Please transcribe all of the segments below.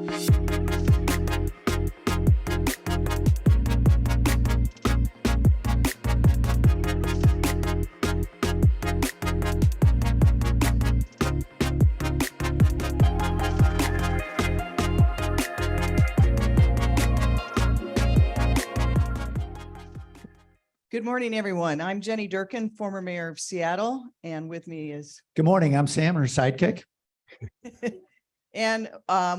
Good morning, everyone. I'm Jenny Durkin, former mayor of Seattle, and with me is... Good morning. I'm Sam, her sidekick. And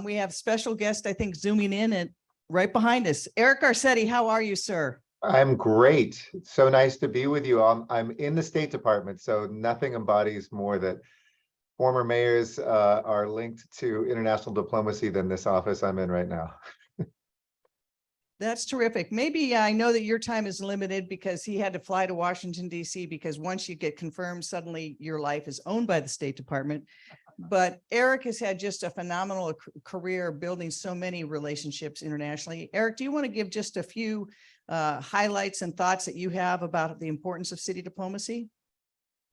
we have special guest, I think, zooming in and right behind us. Eric Garcetti, how are you, sir? I'm great. It's so nice to be with you. I'm in the State Department, so nothing embodies more that former mayors are linked to international diplomacy than this office I'm in right now. That's terrific. Maybe I know that your time is limited because he had to fly to Washington, D.C. because once you get confirmed, suddenly your life is owned by the State Department. But Eric has had just a phenomenal career building so many relationships internationally. Eric, do you want to give just a few highlights and thoughts that you have about the importance of city diplomacy?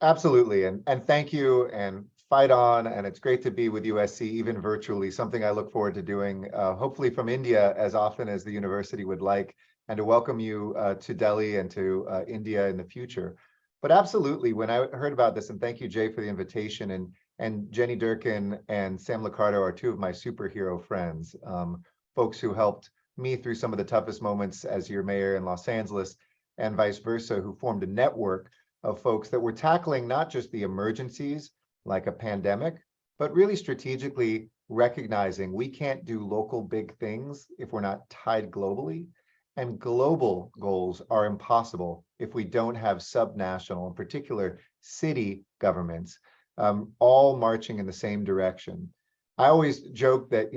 Absolutely. And thank you and fight on. And it's great to be with USC, even virtually, something I look forward to doing, hopefully from India as often as the university would like, and to welcome you to Delhi and to India in the future. But absolutely, when I heard about this, and thank you, Jay, for the invitation, and Jenny Durkin and Sam Liccardo are two of my superhero friends, folks who helped me through some of the toughest moments as your mayor in Los Angeles and vice versa, who formed a network of folks that were tackling not just the emergencies like a pandemic, but really strategically recognizing we can't do local big things if we're not tied globally. And global goals are impossible if we don't have subnational, in particular city governments, all marching in the same direction. I always joke that,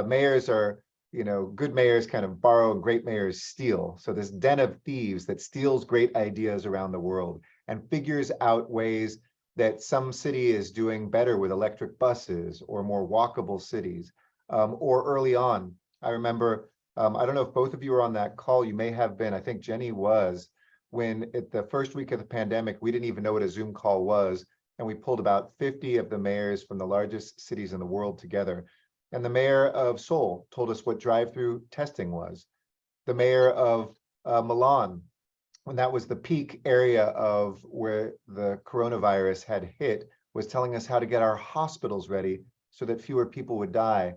mayors are, good mayors kind of borrow and great mayors steal. So this den of thieves that steals great ideas around the world and figures out ways that some city is doing better with electric buses or more walkable cities. Or early on, I remember, I don't know if both of you were on that call, you may have been, I think Jenny was, when at the first week of the pandemic, we didn't even know what a Zoom call was. And we pulled about 50 of the mayors from the largest cities in the world together. And the mayor of Seoul told us what drive-through testing was. The mayor of Milan, when that was the peak area of where the coronavirus had hit, was telling us how to get our hospitals ready so that fewer people would die.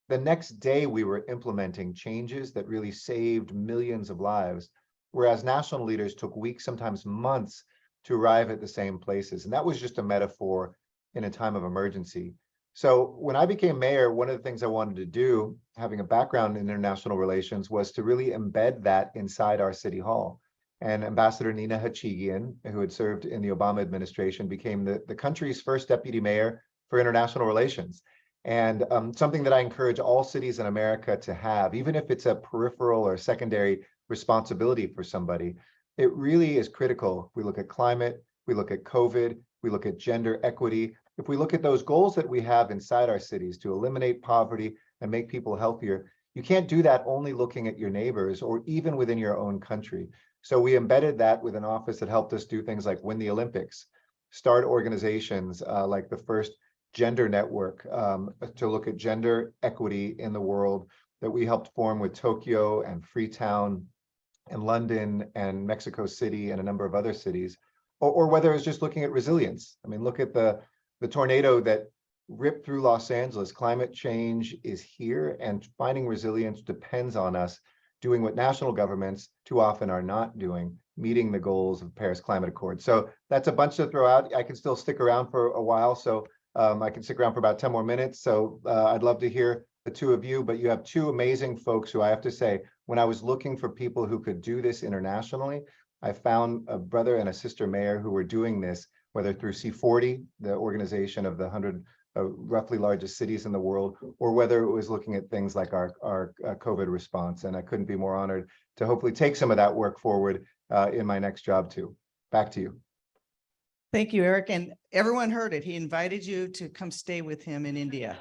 The next day, we were implementing changes that really saved millions of lives, whereas national leaders took weeks, sometimes months, to arrive at the same places. And that was just a metaphor in a time of emergency. So when I became mayor, one of the things I wanted to do, having a background in international relations, was to really embed that inside our city hall. And Ambassador Nina Hachigian, who had served in the Obama administration, became the country's first deputy mayor for international relations. And something that I encourage all cities in America to have, even if it's a peripheral or secondary responsibility for somebody, it really is critical. We look at climate, we look at COVID, we look at gender equity. If we look at those goals that we have inside our cities to eliminate poverty and make people healthier, you can't do that only looking at your neighbors or even within your own country. So we embedded that with an office that helped us do things like win the Olympics, start organizations like the first gender network to look at gender equity in the world that we helped form with Tokyo and Freetown and London and Mexico City and a number of other cities, or whether it's just looking at resilience. I mean, look at the tornado that ripped through Los Angeles. Climate change is here, and finding resilience depends on us doing what national governments too often are not doing, meeting the goals of Paris Climate Accord. So that's a bunch to throw out. I can still stick around for a while, so I can stick around for about 10 more minutes. So I'd love to hear the two of you, but you have two amazing folks who I have to say, when I was looking for people who could do this internationally, I found a brother and a sister mayor who were doing this, whether through C40, the organization of the 100 roughly largest cities in the world, or whether it was looking at things like our COVID response. And I couldn't be more honored to hopefully take some of that work forward in my next job too. Back to you. Thank you, Eric. And everyone heard it. He invited you to come stay with him in India.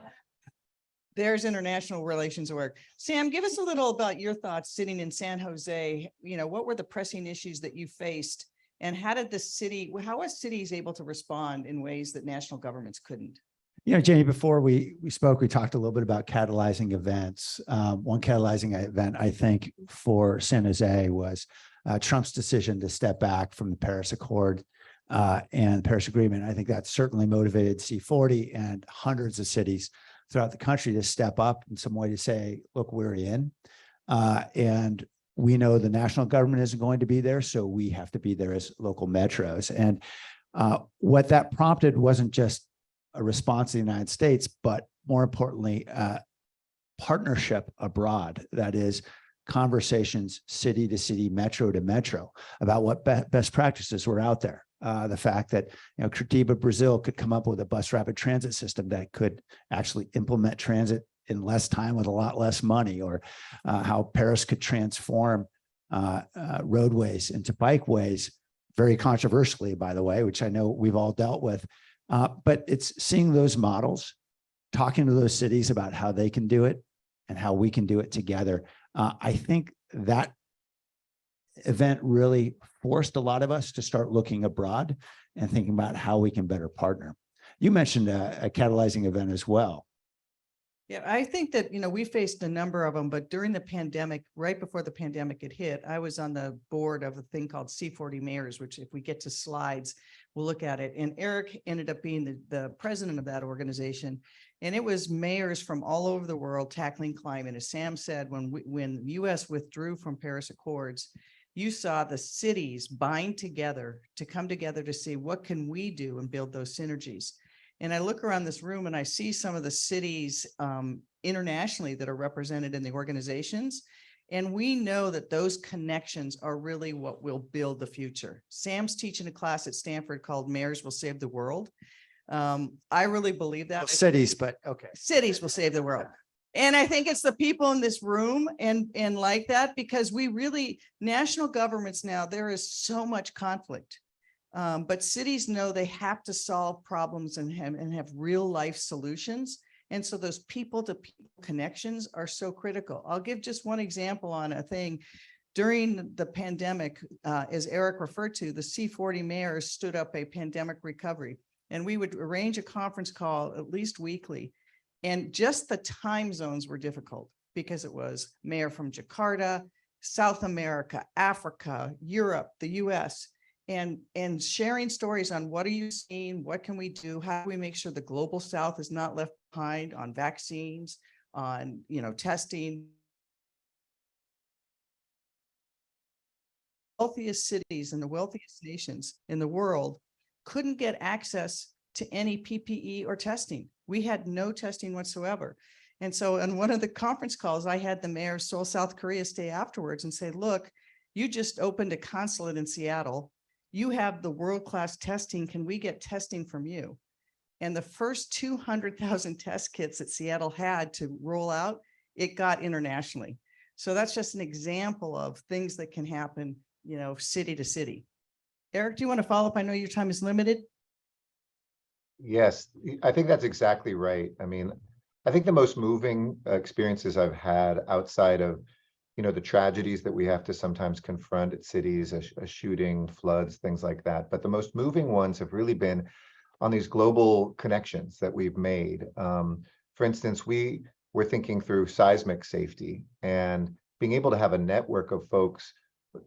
There's international relations work. Sam, give us a little about your thoughts sitting in San Jose. What were the pressing issues that you faced, and how was cities able to respond in ways that national governments couldn't? You know, Jamie, before we spoke, we talked a little bit about catalyzing events. One catalyzing event, I think, for San Jose was Trump's decision to step back from the Paris Accord and the Paris Agreement. I think that certainly motivated C40 and hundreds of cities throughout the country to step up in some way to say, look, we're in. And we know the national government isn't going to be there, so we have to be there as local metros. And what that prompted wasn't just a response to the United States, but more importantly, partnership abroad. That is conversations city to city, metro to metro about what best practices were out there. The fact that, you know, Curitiba, Brazil could come up with a bus rapid transit system that could actually implement transit in less time with a lot less money, or how Paris could transform roadways into bikeways, very controversially, by the way, which I know we've all dealt with. But it's seeing those models, talking to those cities about how they can do it and how we can do it together. I think that event really forced a lot of us to start looking abroad and thinking about how we can better partner. You mentioned a catalyzing event as well. Yeah, I think that, you know, we faced a number of them, but during the pandemic, right before the pandemic had hit, I was on the board of a thing called C40 Mayors, which if we get to slides, we'll look at it. And Eric ended up being the president of that organization. And it was mayors from all over the world tackling climate. As Sam said, when the US withdrew from Paris Accords, you saw the cities bind together to come together to see what can we do and build those synergies. And I look around this room and I see some of the cities internationally that are represented in the organizations. And we know that those connections are really what will build the future. Sam's teaching a class at Stanford called Mayors Will Save the World. I really believe that. Well, cities, but okay. Cities will save the world. And I think it's the people in this room and like that, because we really, national governments now, there is so much conflict. But cities know they have to solve problems and have real life solutions. And so those people to people connections are so critical. I'll give just one example on a thing. During the pandemic, as Eric referred to, the C40 mayors stood up a pandemic recovery, and we would arrange a conference call at least weekly. And just the time zones were difficult because it was mayor from Jakarta, South America, Africa, Europe, the US. And sharing stories on what are you seeing, what can we do, how do we make sure the global South is not left behind on vaccines, on, you know, testing. Wealthiest cities and the wealthiest nations in the world couldn't get access to any PPE or testing. We had no testing whatsoever. And so on one of the conference calls, I had the mayor of Seoul, South Korea stay afterwards and say, look, you just opened a consulate in Seattle. You have the world-class testing. Can we get testing from you? And the first 200,000 test kits that Seattle had to roll out, it got internationally. So that's just an example of things that can happen, you know, city to city. Eric, do you want to follow up? I know your time is limited. Yes, I think that's exactly right. I mean, I think the most moving experiences I've had outside of, you know, the tragedies that we have to sometimes confront at cities, a shooting, floods, things like that. But the most moving ones have really been on these global connections that we've made. For instance, we were thinking through seismic safety and being able to have a network of folks.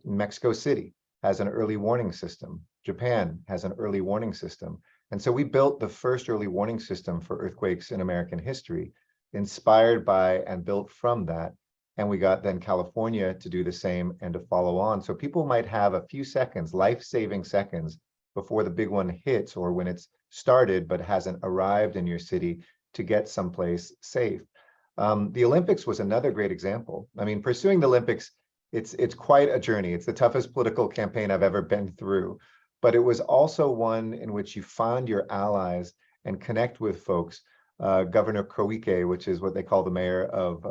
Mexico City has an early warning system. Japan has an early warning system. And so we built the first early warning system for earthquakes in American history, inspired by and built from that. And we got then California to do the same and to follow on. So people might have a few seconds, life-saving seconds, before the big one hits or when it's started but hasn't arrived in your city to get someplace safe. The Olympics was another great example. I mean, pursuing the Olympics, it's quite a journey. It's the toughest political campaign I've ever been through. But it was also one in which you find your allies and connect with folks. Governor Koike, which is what they call the mayor of,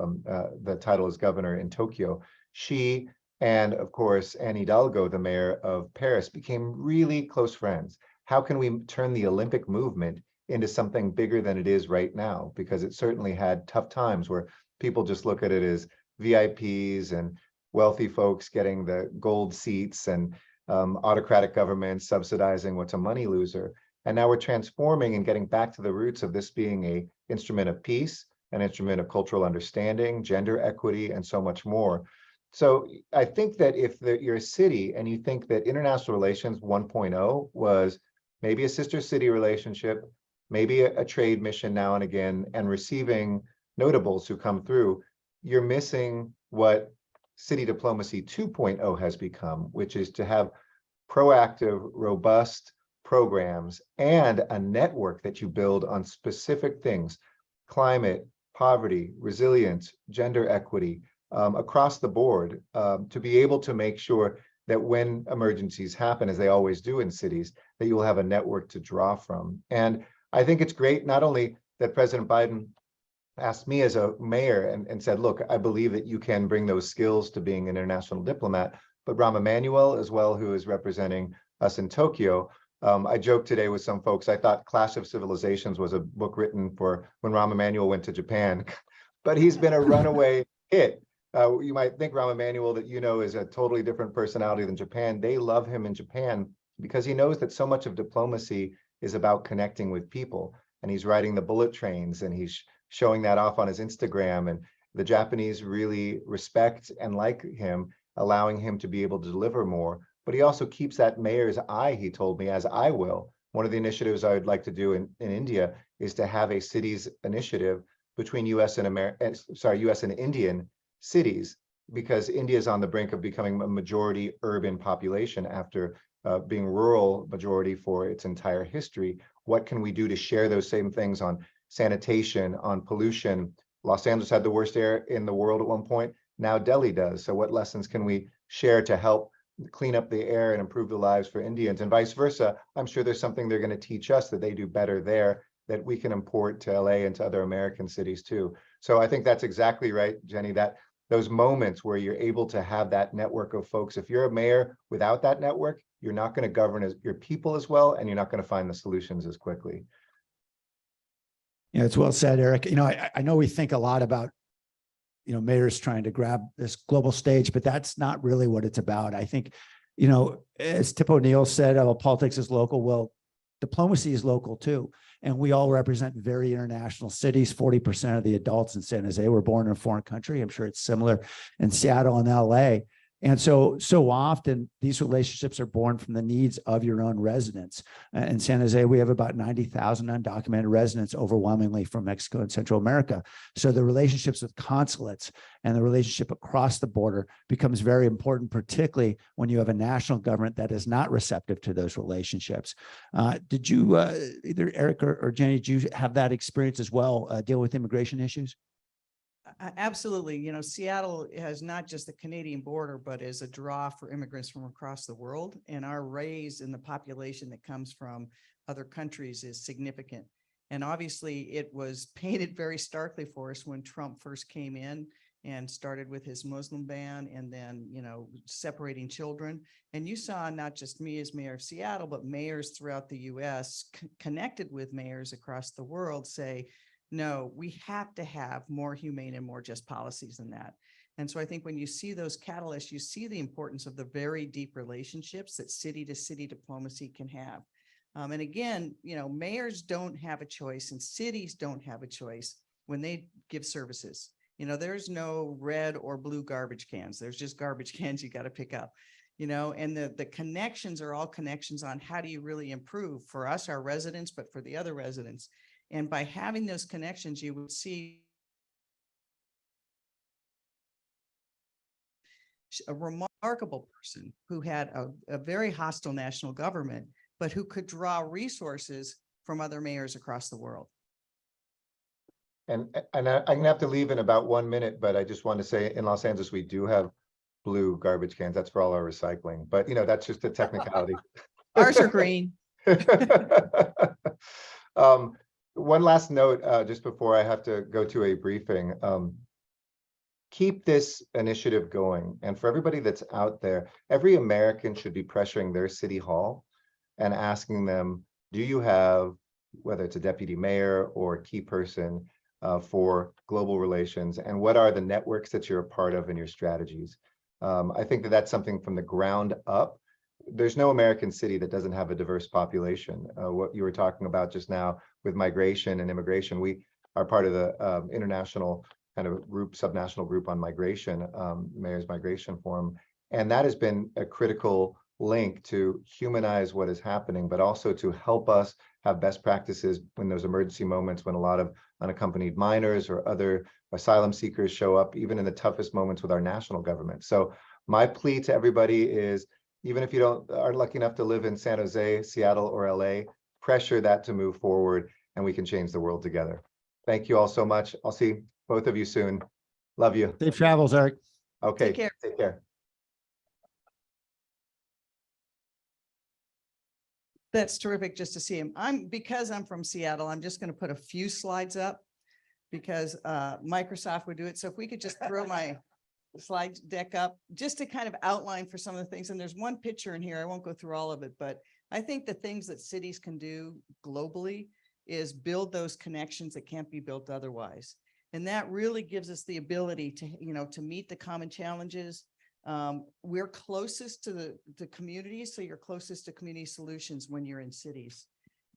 the title is governor in Tokyo, she and of course, Anne Hidalgo, the mayor of Paris, became really close friends. How can we turn the Olympic movement into something bigger than it is right now? Because it certainly had tough times where people just look at it as VIPs and wealthy folks getting the gold seats and autocratic governments subsidizing what's a money loser. And now we're transforming and getting back to the roots of this being an instrument of peace, an instrument of cultural understanding, gender equity, and so much more. So I think that if you're a city and you think that international relations 1.0 was maybe a sister city relationship, maybe a trade mission now and again, and receiving notables who come through, you're missing what city diplomacy 2.0 has become, which is to have proactive, robust programs and a network that you build on specific things: climate, poverty, resilience, gender equity, across the board, to be able to make sure that when emergencies happen, as they always do in cities, that you will have a network to draw from. And I think it's great not only that President Biden asked me as a mayor and said, look, I believe that you can bring those skills to being an international diplomat, but Rahm Emanuel as well, who is representing us in Tokyo. I joked today with some folks, I thought Clash of Civilizations was a book written for when Rahm Emanuel went to Japan, but he's been a runaway hit. You might think Rahm Emanuel, that you know, is a totally different personality than Japan. They love him in Japan because he knows that so much of diplomacy is about connecting with people. And he's riding the bullet trains and he's showing that off on his Instagram. And the Japanese really respect and like him, allowing him to be able to deliver more. But he also keeps that mayor's eye, he told me, as I will. One of the initiatives I would like to do in India is to have a cities initiative between US and Indian cities, because India is on the brink of becoming a majority urban population after being rural majority for its entire history. What can we do to share those same things on sanitation, on pollution? Los Angeles had the worst air in the world at one point. Now Delhi does. So what lessons can we share to help clean up the air and improve the lives for Indians, and vice versa? I'm sure there's something they're going to teach us that they do better there that we can import to LA and to other American cities too. So I think that's exactly right, Jenny, that those moments where you're able to have that network of folks. If you're a mayor without that network, you're not going to govern your people as well, and you're not going to find the solutions as quickly. Yeah, it's well said, Eric. You know, I know we think a lot about, you know, mayors trying to grab this global stage, but that's not really what it's about. I think, you know, as Tip O'Neill said, politics is local. Well, diplomacy is local too. And we all represent very international cities. 40% of the adults in San Jose were born in a foreign country. I'm sure it's similar in Seattle and LA. And so often these relationships are born from the needs of your own residents. In San Jose, we have about 90,000 undocumented residents, overwhelmingly from Mexico and Central America. So the relationships with consulates and the relationship across the border becomes very important, particularly when you have a national government that is not receptive to those relationships. Did you, either Eric or Jenny, did you have that experience as well, deal with immigration issues? Absolutely. You know, Seattle has not just the Canadian border, but is a draw for immigrants from across the world. And our raise in the population that comes from other countries is significant. And obviously it was painted very starkly for us when Trump first came in and started with his Muslim ban, and then, you know, separating children. And you saw not just me as mayor of Seattle, but mayors throughout the US connected with mayors across the world say, no, we have to have more humane and more just policies than that. And so I think when you see those catalysts, you see the importance of the very deep relationships that city to city diplomacy can have. And again, you know, mayors don't have a choice and cities don't have a choice when they give services. You know, there's no red or blue garbage cans. There's just garbage cans you got to pick up, you know, and the connections are all connections on how do you really improve for us, our residents, but for the other residents. And by having those connections, you would see a remarkable person who had a very hostile national government, but who could draw resources from other mayors across the world. And I'm gonna have to leave in about 1 minute, but I just want to say in Los Angeles, we do have blue garbage cans. That's for all our recycling, but you know, that's just a technicality. Ours are green. One last note, just before I have to go to a briefing. Keep this initiative going. And for everybody that's out there, every American should be pressuring their city hall and asking them, do you have, whether it's a deputy mayor or a key person for global relations, and what are the networks that you're a part of in your strategies? I think that that's something from the ground up there's no American city that doesn't have a diverse population. What you were talking about just now with migration and immigration, we are part of the international kind of group, subnational group on migration, Mayor's Migration Forum. And that has been a critical link to humanize what is happening, but also to help us have best practices when those emergency moments, when a lot of unaccompanied minors or other asylum seekers show up, even in the toughest moments with our national government. So my plea to everybody is, even if you aren't lucky enough to live in San Jose, Seattle, or LA, pressure that to move forward, and we can change the world together. Thank you all so much. I'll see both of you soon. Love you. Safe travels, Eric. Okay, Take care. Take care. That's terrific just to see him. Because I'm from Seattle, I'm just going to put a few slides up because Microsoft would do it. So if we could just throw my slide deck up just to kind of outline for some of the things. And there's one picture in here. I won't go through all of it, but I think the things that cities can do globally is build those connections that can't be built otherwise. And that really gives us the ability to, to meet the common challenges. We're closest to the communities, so you're closest to community solutions when you're in cities.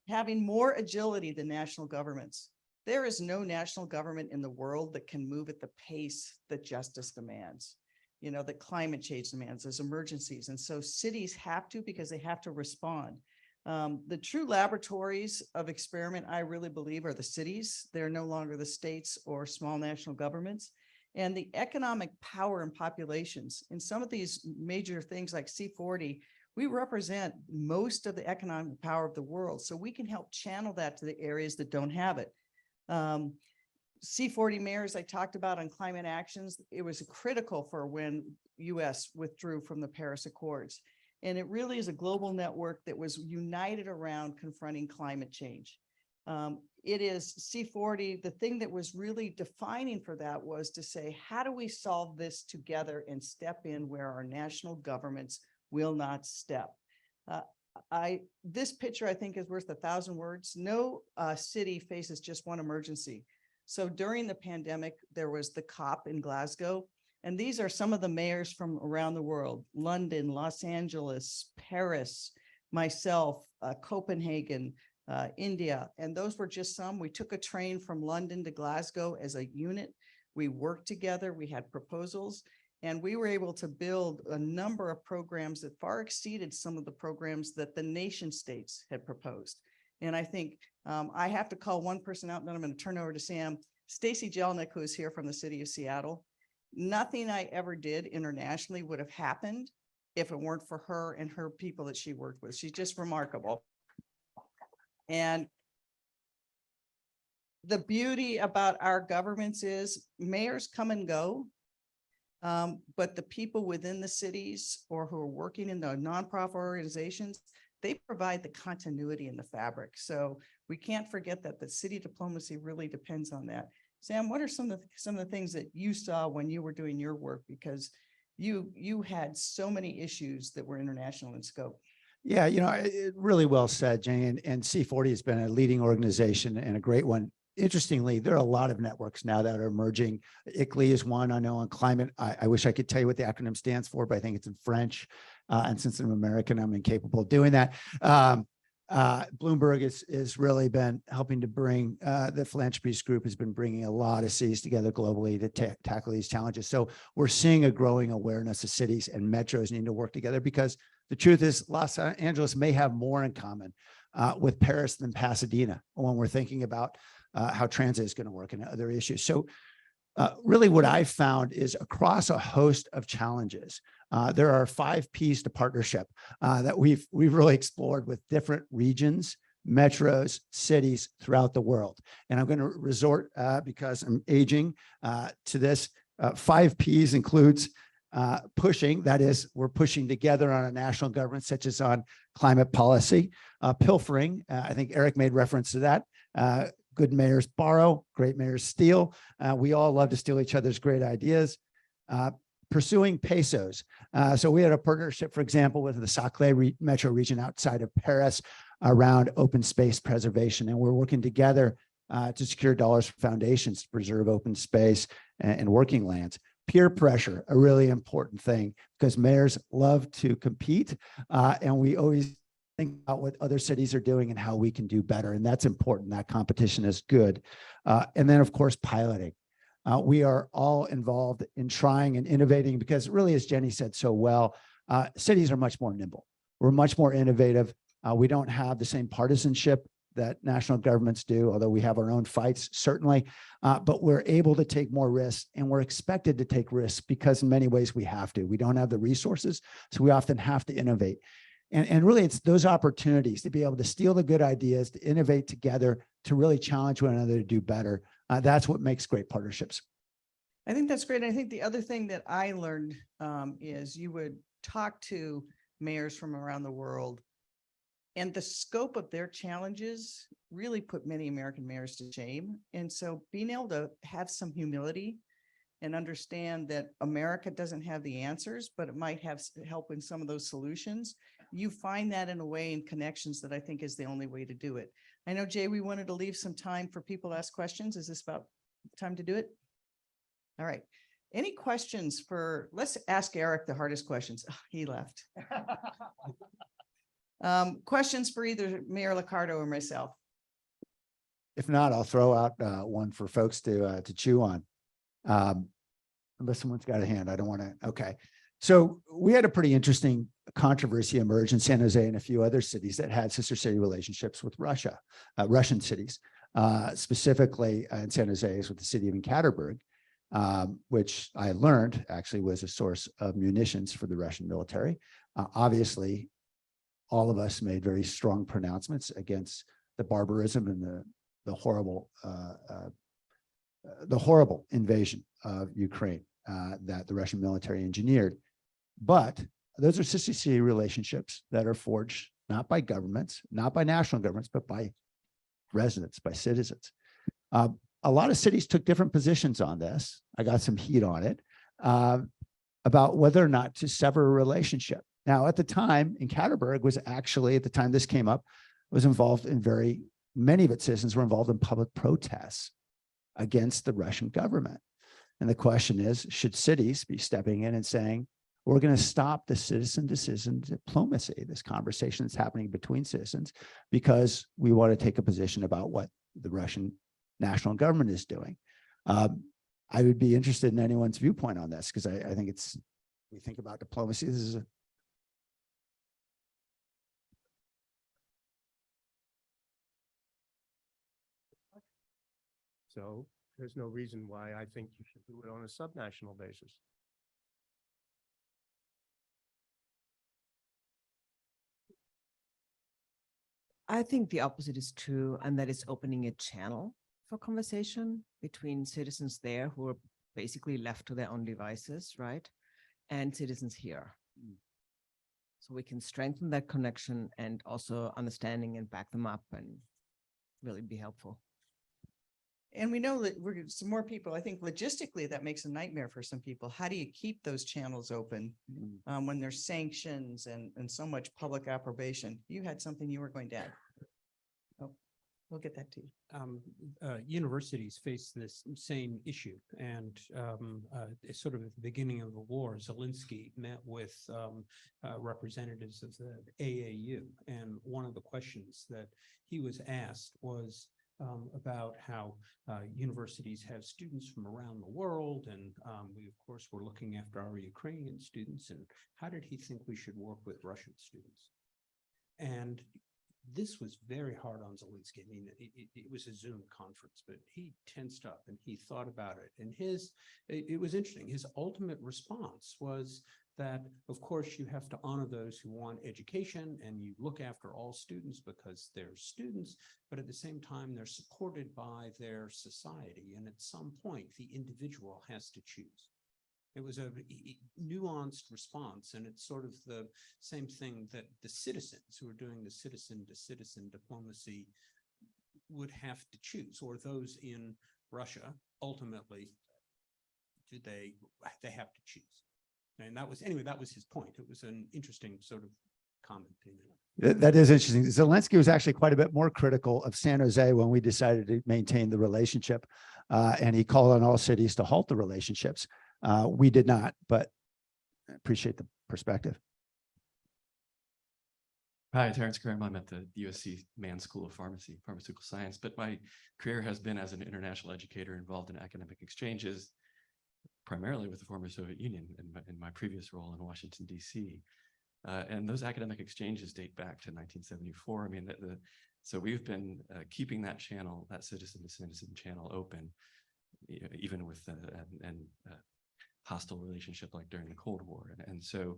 Having more agility than national governments. There is no national government in the world that can move at the pace that justice demands, that climate change demands, those emergencies. And so cities have to, because they have to respond. The true laboratories of experiment, I really believe, are the cities. They're no longer the states or small national governments. And the economic power and populations in some of these major things like C40, we represent most of the economic power of the world. So we can help channel that to the areas that don't have it. C40 mayors I talked about on climate actions, it was critical for when US withdrew from the Paris Accords. And it really is a global network that was united around confronting climate change. It is C40, the thing that was really defining for that was to say, how do we solve this together and step in where our national governments will not step? This picture, I think, is worth 1,000 words. No city faces just one emergency. So during the pandemic, there was the COP in Glasgow, and these are some of the mayors from around the world: London, Los Angeles, Paris, myself, Copenhagen, India. And those were just some. We took a train from London to Glasgow as a unit. We worked together, we had proposals, and we were able to build a number of programs that far exceeded some of the programs that the nation states had proposed. And I think I have to call one person out, and then I'm going to turn over to Sam. Stacy Jelnick, who is here from the city of Seattle. Nothing I ever did internationally would have happened if it weren't for her and her people that she worked with. She's just remarkable. And the beauty about our governments is mayors come and go, but the people within the cities or who are working in the nonprofit organizations, they provide the continuity in the fabric. So we can't forget that the city diplomacy really depends on that. Sam, what are some of the things that you saw when you were doing your work? Because you had so many issues that were international in scope. Yeah, it really well said, Jane. And C40 has been a leading organization and a great one. Interestingly, there are a lot of networks now that are emerging. ICLEI is one I know on climate. I wish I could tell you what the acronym stands for, but I think it's in French. And since I'm American, I'm incapable of doing that. Bloomberg is really been helping to bring, the philanthropies group has been bringing a lot of cities together globally to tackle these challenges. So we're seeing a growing awareness of cities and metros need to work together, because the truth is Los Angeles may have more in common with Paris than Pasadena when we're thinking about how transit is going to work and other issues. So really what I've found is across a host of challenges, there are 5 Ps to partnership that we've really explored with different regions, metros, cities throughout the world. And I'm going to resort, because I'm aging, to this. 5 Ps includes pushing, that is, we're pushing together on a national government, such as on climate policy. Pilfering, I think Eric made reference to that. Good mayors borrow, great mayors steal. We all love to steal each other's great ideas. Pursuing pesos. So we had a partnership, for example, with the Saclay metro region outside of Paris around open space preservation. And we're working together to secure dollars for foundations to preserve open space and working lands. Peer pressure, a really important thing, because mayors love to compete, and we always think about what other cities are doing and how we can do better. And that's important. That competition is good. And then, of course, piloting. We are all involved in trying and innovating because really, as Jenny said so well, cities are much more nimble. We're much more innovative. We don't have the same partisanship that national governments do, although we have our own fights, certainly, but we're able to take more risks, and we're expected to take risks because in many ways we have to. We don't have the resources, so we often have to innovate. And really, it's those opportunities to be able to steal the good ideas, to innovate together, to really challenge one another to do better. That's what makes great partnerships. I think that's great. I think the other thing that I learned is you would talk to mayors from around the world, and the scope of their challenges really put many American mayors to shame. And so being able to have some humility and understand that America doesn't have the answers, but it might have help in some of those solutions. You find that in a way in connections that I think is the only way to do it. I know, Jay, we wanted to leave some time for people to ask questions. Is this about time to do it? All right. Any questions let's ask Eric the hardest questions. Oh, he left. Questions for either Mayor Liccardo or myself? If not, I'll throw out one for folks to chew on. Unless someone's got a hand, I don't want to. Okay. So we had a pretty interesting controversy emerge in San Jose and a few other cities that had sister city relationships with Russia, Russian cities, specifically in San Jose is with the city of Ekaterinburg, which I learned actually was a source of munitions for the Russian military. Obviously, all of us made very strong pronouncements against the barbarism and the horrible invasion of Ukraine that the Russian military engineered. But those are sister city relationships that are forged not by governments, not by national governments, but by residents, by citizens. A lot of cities took different positions on this. I got some heat on it about whether or not to sever a relationship. Now, at the time, Ekaterinburg was actually, at the time this came up, was involved in many of its citizens were involved in public protests against the Russian government. And the question is, should cities be stepping in and saying, we're going to stop the citizen-to-citizen diplomacy, this conversation that's happening between citizens, because we want to take a position about what the Russian national government is doing. I would be interested in anyone's viewpoint on this, because I think we think about diplomacy. This is So there's no reason why I think you should do it on a subnational basis. I think the opposite is true, and that is opening a channel for conversation between citizens there who are basically left to their own devices, right? And citizens here. So we can strengthen that connection and also understanding and back them up and really be helpful. And we know that some more people, I think logistically that makes a nightmare for some people. How do you keep those channels open when there's sanctions and so much public approbation? You had something you were going to add. Oh, we'll get that to you. Universities face this same issue, and sort of at the beginning of the war, Zelensky met with representatives of the AAU, and one of the questions that he was asked was about how universities have students from around the world, and we of course were looking after our Ukrainian students, and how did he think we should work with Russian students? And this was very hard on Zelensky. I mean, it was a Zoom conference, but he tensed up and he thought about it. And it was interesting. His ultimate response was that, of course, you have to honor those who want education, and you look after all students because they're students, but at the same time, they're supported by their society. And at some point, the individual has to choose. It was a nuanced response, and it's sort of the same thing that the citizens who are doing the citizen-to-citizen diplomacy would have to choose, or those in Russia, ultimately, they have to choose. And that was his point. It was an interesting sort of comment. That is interesting. Zelensky was actually quite a bit more critical of San Jose when we decided to maintain the relationship, and he called on all cities to halt the relationships. We did not, but I appreciate the perspective. Hi, Terrence Graham. I'm at the USC Mann School of Pharmacy, Pharmaceutical Science, but my career has been as an international educator involved in academic exchanges, primarily with the former Soviet Union in my previous role in Washington, D.C. And those academic exchanges date back to 1974. I mean, so we've been keeping that channel, that citizen-to-citizen channel open, even with an hostile relationship like during the Cold War. And so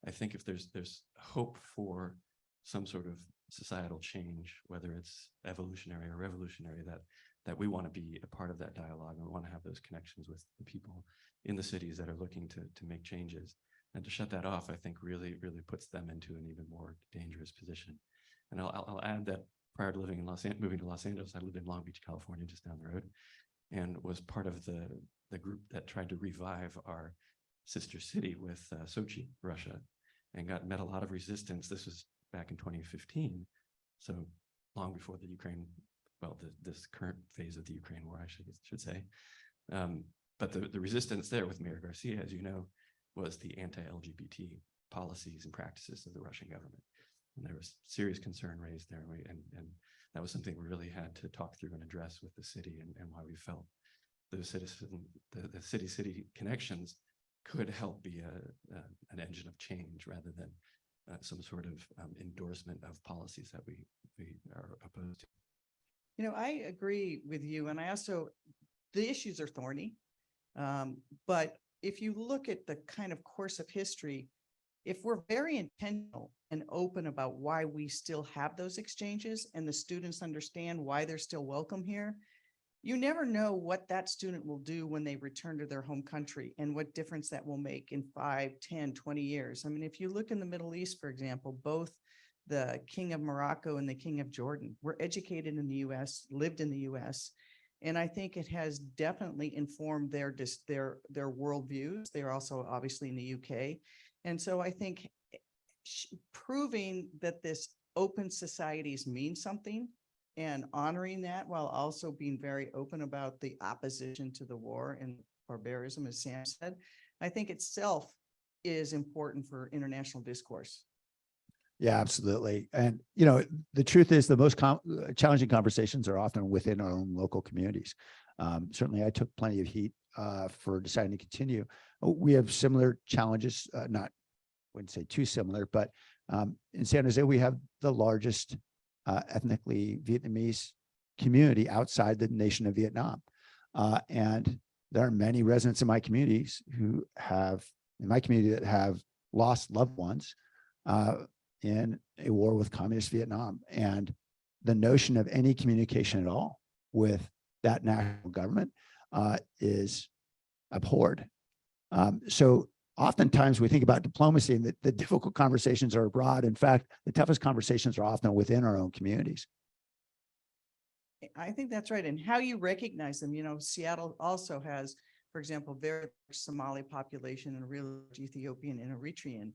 I think if there's hope for some sort of societal change, whether it's evolutionary or revolutionary, that we want to be a part of that dialogue, and we want to have those connections with the people in the cities that are looking to make changes. And to shut that off, I think really puts them into an even more dangerous position. And I'll add that prior to living in moving to Los Angeles, I lived in Long Beach, California, just down the road, and was part of the group that tried to revive our sister city with Sochi, Russia, and met a lot of resistance. This was back in 2015, so long before the Ukraine, well, this current phase of the Ukraine war, I should say. But the resistance there with Mayor Garcia, as you know, was the anti-LGBT policies and practices of the Russian government. And there was serious concern raised there. And that was something we really had to talk through and address with the city, and why we felt those the city-city connections could help be an engine of change rather than some sort of endorsement of policies that we are opposed to. You know, I agree with you. And I also, the issues are thorny. But if you look at the kind of course of history, if we're very intentional and open about why we still have those exchanges and the students understand why they're still welcome here, you never know what that student will do when they return to their home country and what difference that will make in 5, 10, 20 years. I mean, if you look in the Middle East, for example, both the King of Morocco and the King of Jordan were educated in the US, lived in the US. And I think it has definitely informed their worldviews. They're also obviously in the UK. And so I think proving that this open societies mean something and honoring that while also being very open about the opposition to the war and barbarism, as Sam said, I think itself is important for international discourse. Yeah, absolutely. And, you know, the truth is the most challenging conversations are often within our own local communities. Certainly, I took plenty of heat for deciding to continue. We have similar challenges, wouldn't say too similar, but in San Jose, we have the largest ethnically Vietnamese community outside the nation of Vietnam. And there are many residents in my communities that have lost loved ones in a war with communist Vietnam. And the notion of any communication at all with that national government is abhorred. So oftentimes we think about diplomacy and the difficult conversations are abroad. In fact, the toughest conversations are often within our own communities. I think that's right. And how you recognize them, you know, Seattle also has, for example, very large Somali population and a real large Ethiopian and Eritrean.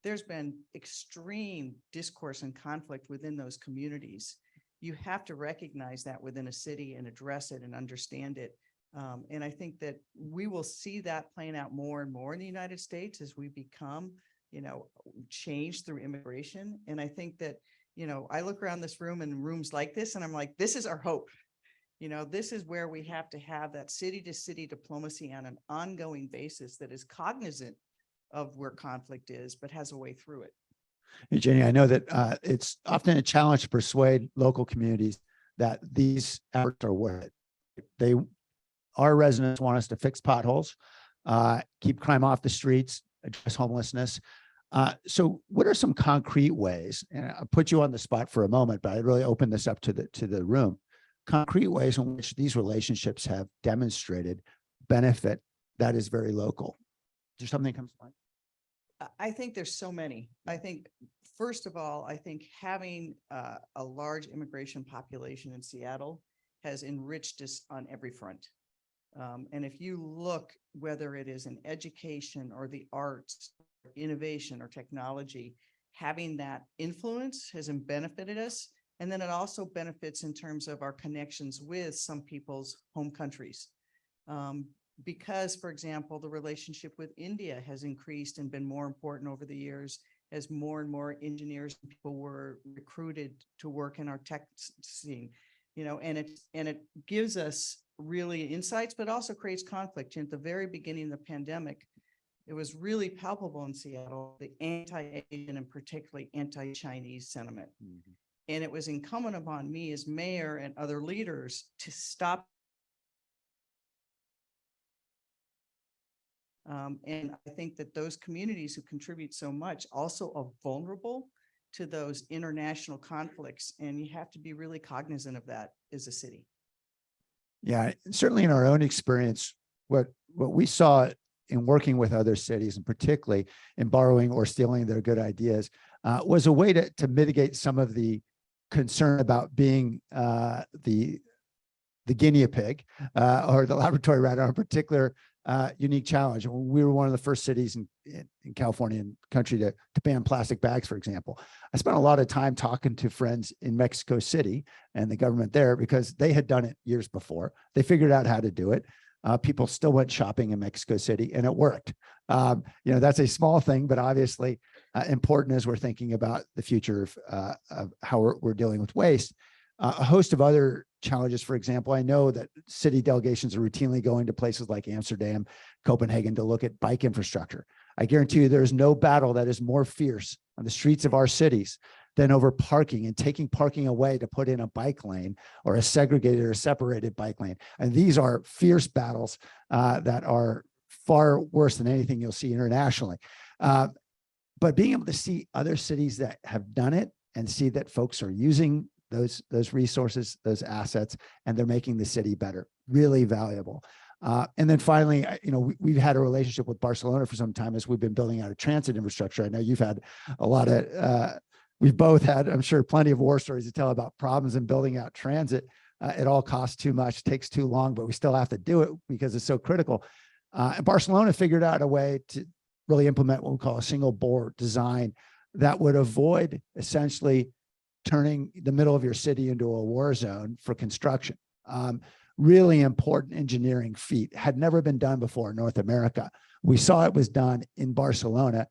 There's been extreme discourse and conflict within those communities. You have to recognize that within a city and address it and understand it. And I think that we will see that playing out more and more in the United States as we become, you know, changed through immigration. And I think that, you know, I look around this room and rooms like this, and I'm like, this is our hope. You know, this is where we have to have that city to city diplomacy on an ongoing basis that is cognizant of where conflict is, but has a way through it. Hey, Jenny, I know that it's often a challenge to persuade local communities that these efforts are worth it. Our residents want us to fix potholes, keep crime off the streets, address homelessness. So what are some concrete ways, and I'll put you on the spot for a moment, but I really open this up to the room, concrete ways in which these relationships have demonstrated benefit that is very local? Is there something that comes to mind? I think there's so many. I think, first of all, I think having a large immigration population in Seattle has enriched us on every front. And if you look, whether it is in education or the arts, innovation or technology, having that influence has benefited us. And then it also benefits in terms of our connections with some people's home countries. because, for example, the relationship with India has increased and been more important over the years as more and more engineers and people were recruited to work in our tech scene, and it gives us really insights, but also creates conflict. At the very beginning of the pandemic, it was really palpable in Seattle, the anti-Asian and particularly anti-Chinese sentiment. And it was incumbent upon me as mayor and other leaders to stop. And I think that those communities who contribute so much also are vulnerable to those international conflicts. And you have to be really cognizant of that as a city. Yeah, certainly in our own experience, what we saw in working with other cities, and particularly in borrowing or stealing their good ideas, was a way to mitigate some of the concern about being the guinea pig or the laboratory rat on a particular unique challenge. We were one of the first cities in California and country to ban plastic bags, for example. I spent a lot of time talking to friends in Mexico City and the government there because they had done it years before. They figured out how to do it. People still went shopping in Mexico City and it worked. That's a small thing, but obviously important as we're thinking about the future of how we're dealing with waste. A host of other challenges, for example, I know that city delegations are routinely going to places like Amsterdam, Copenhagen to look at bike infrastructure. I guarantee you there is no battle that is more fierce on the streets of our cities than over parking and taking parking away to put in a bike lane or a segregated or separated bike lane. And these are fierce battles that are far worse than anything you'll see internationally. But being able to see other cities that have done it and see that folks are using those resources, those assets, and they're making the city better, really valuable. And then finally, we've had a relationship with Barcelona for some time as we've been building out a transit infrastructure. I know you've had a lot of, we've both had, I'm sure, plenty of war stories to tell about problems in building out transit. It all costs too much, takes too long, but we still have to do it because it's so critical. And Barcelona figured out a way to really implement what we call a single bore design that would avoid essentially turning the middle of your city into a war zone for construction. Really important engineering feat, had never been done before in North America. We saw it was done in Barcelona,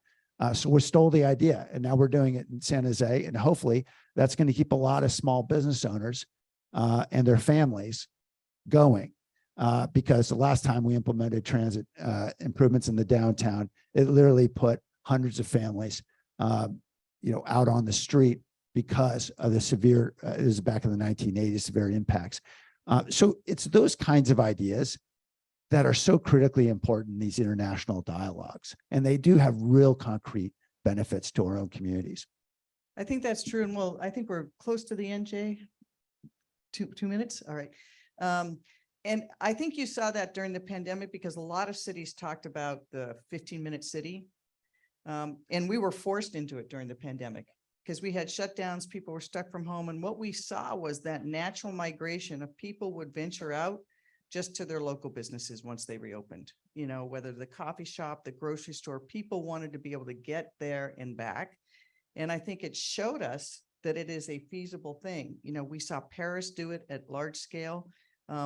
so we stole the idea, and now we're doing it in San Jose, and hopefully that's going to keep a lot of small business owners and their families going, because the last time we implemented transit improvements in the downtown, it literally put hundreds of families, out on the street because of the severe, it was back in the 1980s, severe impacts. So it's those kinds of ideas that are so critically important in these international dialogues. And they do have real concrete benefits to our own communities. I think that's true. And well, I think we're close to the end, Jay. Two minutes. All right. And I think you saw that during the pandemic because a lot of cities talked about the 15-minute city. And we were forced into it during the pandemic, because we had shutdowns, people were stuck from home. And what we saw was that natural migration of people would venture out just to their local businesses once they reopened, whether the coffee shop, the grocery store, people wanted to be able to get there and back. And I think it showed us that it is a feasible thing. We saw Paris do it at large scale.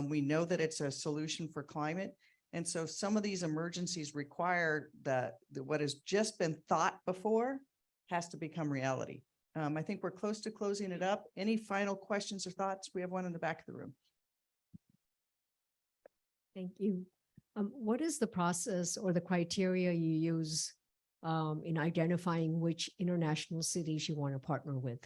We know that it's a solution for climate. And so some of these emergencies require that what has just been thought before has to become reality. I think we're close to closing it up. Any final questions or thoughts? We have one in the back of the room. Thank you. What is the process or the criteria you use in identifying which international cities you want to partner with?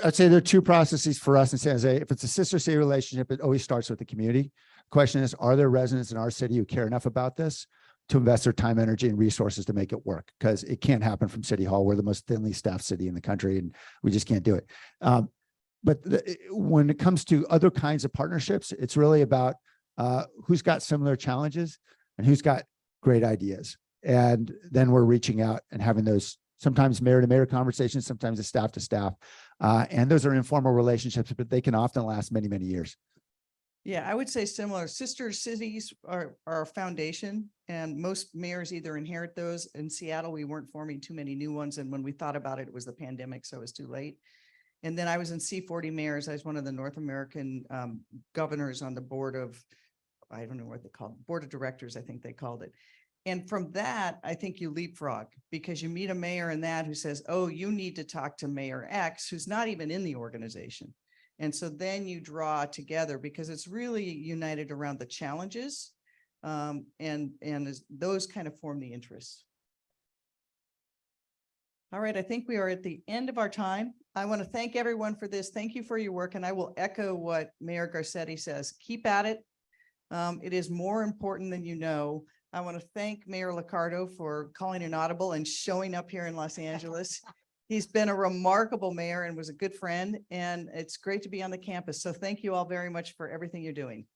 I'd say there are two processes for us in San Jose. If it's a sister city relationship, it always starts with the community. Question is, are there residents in our city who care enough about this to invest their time, energy, and resources to make it work? Because it can't happen from City Hall. We're the most thinly staffed city in the country, and we just can't do it. But when it comes to other kinds of partnerships, it's really about who's got similar challenges and who's got great ideas. And then we're reaching out and having those sometimes mayor to mayor conversations, sometimes it's staff to staff. And those are informal relationships, but they can often last many, many years. Yeah, I would say similar. Sister cities are our foundation, and most mayors either inherit those. In Seattle, we weren't forming too many new ones. And when we thought about it, it was the pandemic, so it was too late. And then I was in C40 mayors. I was one of the North American governors on the board of, I don't know what they called it, board of directors, I think they called it. And from that, I think you leapfrog because you meet a mayor in that who says, oh, you need to talk to Mayor X, who's not even in the organization. And so then you draw together because it's really united around the challenges and those kind of form the interests. All right, I think we are at the end of our time. I want to thank everyone for this. Thank you for your work. And I will echo what Mayor Garcetti says. Keep at it. It is more important than you know. I want to thank Mayor Liccardo for calling an audible and showing up here in Los Angeles. He's been a remarkable mayor and was a good friend, and it's great to be on the campus. So thank you all very much for everything you're doing.